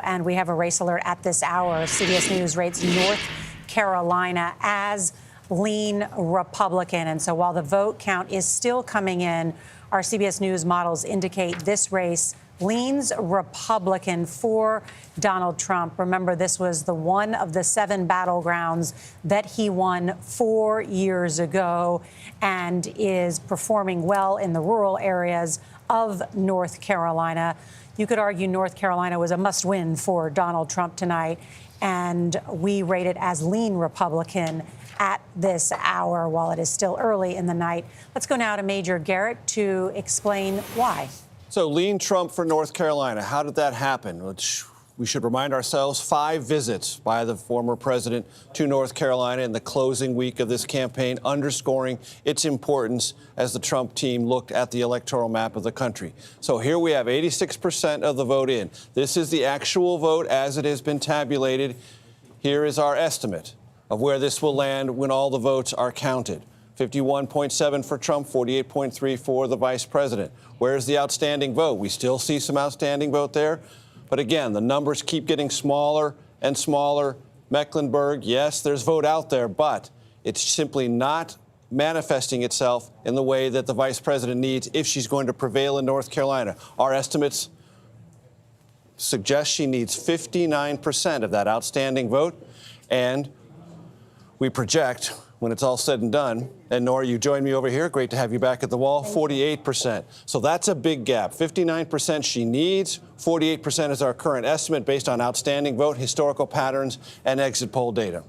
and we have a race alert at this hour. CBS News rates North Carolina as lean Republican. And so while the vote count is still coming in, our CBS News models indicate this race leans Republican for Donald Trump. Remember, this was the one of the 7 battlegrounds that he won 4 years ago and is performing well in the rural areas of North Carolina. You could argue North Carolina was a must-win for Donald Trump tonight, and we rate it as lean Republican at this hour while it is still early in the night. Let's go now to Major Garrett to explain why. So lean Trump for North Carolina. How did that happen? We should remind ourselves 5 visits by the former president to North Carolina in the closing week of this campaign, underscoring its importance as the Trump team looked at the electoral map of the country. So here we have 86% of the vote in. This is the actual vote as it has been tabulated. Here is our estimate of where this will land when all the votes are counted. 51.7 for Trump, 48.3 for the vice president. Where's the outstanding vote? We still see some outstanding vote there. But again, the numbers keep getting smaller and smaller. Mecklenburg, yes, there's vote out there, but it's simply not manifesting itself in the way that the vice president needs if she's going to prevail in North Carolina. Our estimates suggest she needs 59% of that outstanding vote, and we project, when it's all said and done, and Nora, you joined me over here. Great to have you back at the wall. 48%. So that's a big gap. 59% she needs. 48% is our current estimate based on outstanding vote, historical patterns, and exit poll data.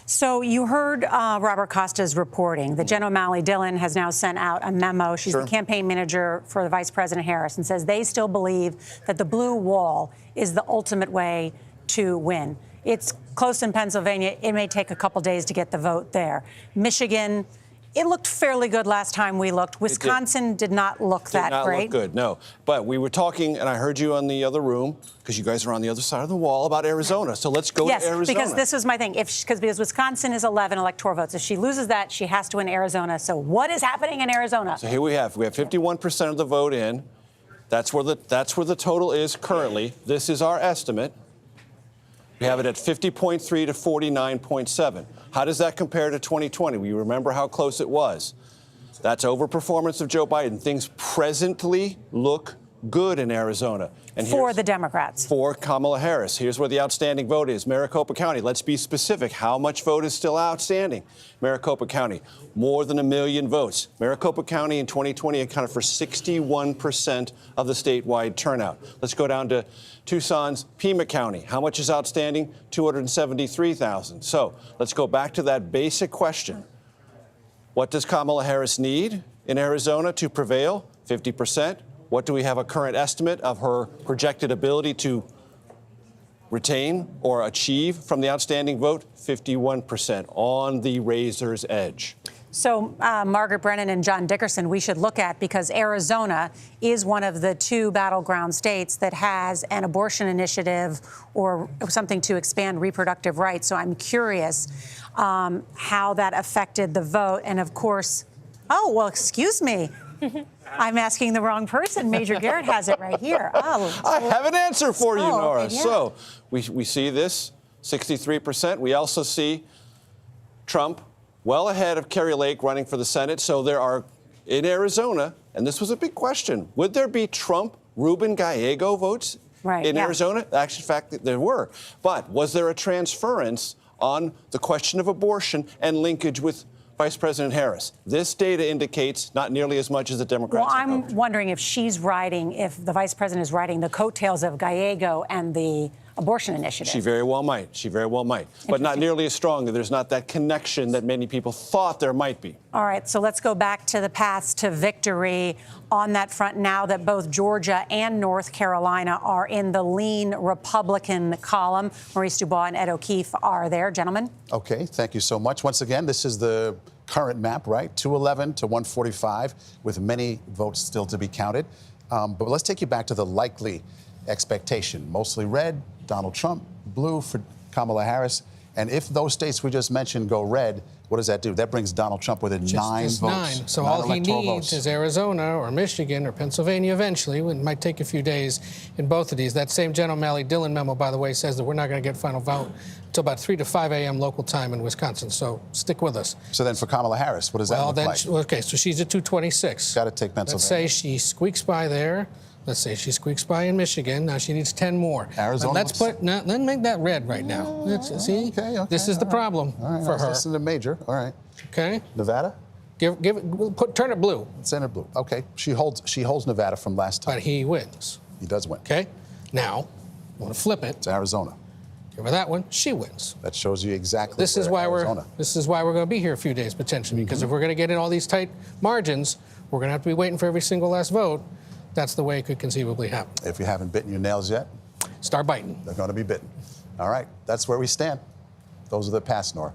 So you heard Robert Costa's reporting that Jen O'Malley Dillon has now sent out a memo. She's the campaign manager for the Vice President Harris, and says they still believe that the blue wall is the ultimate way to win. It's close in Pennsylvania. It may take a couple days to get the vote there. Michigan, it looked fairly good last time we looked. Wisconsin did not look that great. Did not look good, no. But we were talking, and I heard you on the other room, because you guys are on the other side of the wall, about Arizona. So let's go to Arizona. Yes, because this was my thing. Because Wisconsin is 11 electoral votes. If she loses that, she has to win Arizona. So what is happening in Arizona? So here we have 51% of the vote in. That's where the total is currently. This is our estimate. We have it at 50.3 to 49.7. How does that compare to 2020? We remember how close it was. That's overperformance of Joe Biden. Things presently look good in Arizona. And for the Democrats. For Kamala Harris. Here's where the outstanding vote is. Maricopa County. Let's be specific. How much vote is still outstanding? Maricopa County. More than 1 million votes. Maricopa County in 2020 accounted for 61% of the statewide turnout. Let's go down to Tucson's Pima County. How much is outstanding? 273,000. So let's go back to that basic question. What does Kamala Harris need in Arizona to prevail? 50%. What do we have a current estimate of her projected ability to retain or achieve from the outstanding vote? 51%, on the razor's edge. So Margaret Brennan and John Dickerson, we should look at, because Arizona is one of the 2 battleground states that has an abortion initiative or something to expand reproductive rights. So I'm curious how that affected the vote. And of course, oh, well, excuse me. I'm asking the wrong person. Major Garrett has it right here. Oh, I have an answer for you, Nora. Yeah. So we see this, 63%. We also see Trump well ahead of Kerry Lake running for the Senate. So there are, in Arizona, and this was a big question, would there be Trump-Ruben Gallego votes in Arizona? Actually, in fact, there were. But was there a transference on the question of abortion and linkage with Vice President Harris? This data indicates not nearly as much as the Democrats. Well, I'm wondering if the vice president is riding the coattails of Gallego and the abortion initiative. She very well might. She very well might. But not nearly as strong. There's not that connection that many people thought there might be. All right, so let's go back to the path to victory on that front now that both Georgia and North Carolina are in the lean Republican column. Maurice DuBois and Ed O'Keefe are there. Gentlemen. Okay, thank you so much. Once again, this is the current map, right? 211 to 145, with many votes still to be counted. But let's take you back to the likely expectation. Mostly red, Donald Trump, blue for Kamala Harris. And if those states we just mentioned go red, what does that do? That brings Donald Trump within Just 9 votes. 9. So 9 all he electoral needs votes. is Arizona or Michigan or Pennsylvania eventually. It might take a few days in both of these. That same Jen O'Malley-Dillon memo, by the way, says that we're not going to get final vote until about 3 to 5 a.m. local time in Wisconsin. So stick with us. So then for Kamala Harris, what does that Well, look then, like? okay, so she's at 226. Got to take Pennsylvania. Let's say she squeaks by there. Let's say she squeaks by in Michigan. Now she needs 10 more. Arizona Let's looks- let's make that red right now. See? Okay. This is the problem All right, for I was her. listening to Major. All right. Okay? Nevada? Turn it blue. Center blue. Okay. She holds Nevada from last time. But he wins. He does win. Okay? Now, I want to flip it. It's Arizona. Give her that one. She wins. That shows you exactly This is where why Arizona. we're going to be here a few days potentially, because if we're going to get in all these tight margins, we're going to have to be waiting for every single last vote. That's the way it could conceivably happen. If you haven't bitten your nails yet, Start biting. they're going to be bitten. All right. That's where we stand. Those are the past, Nora.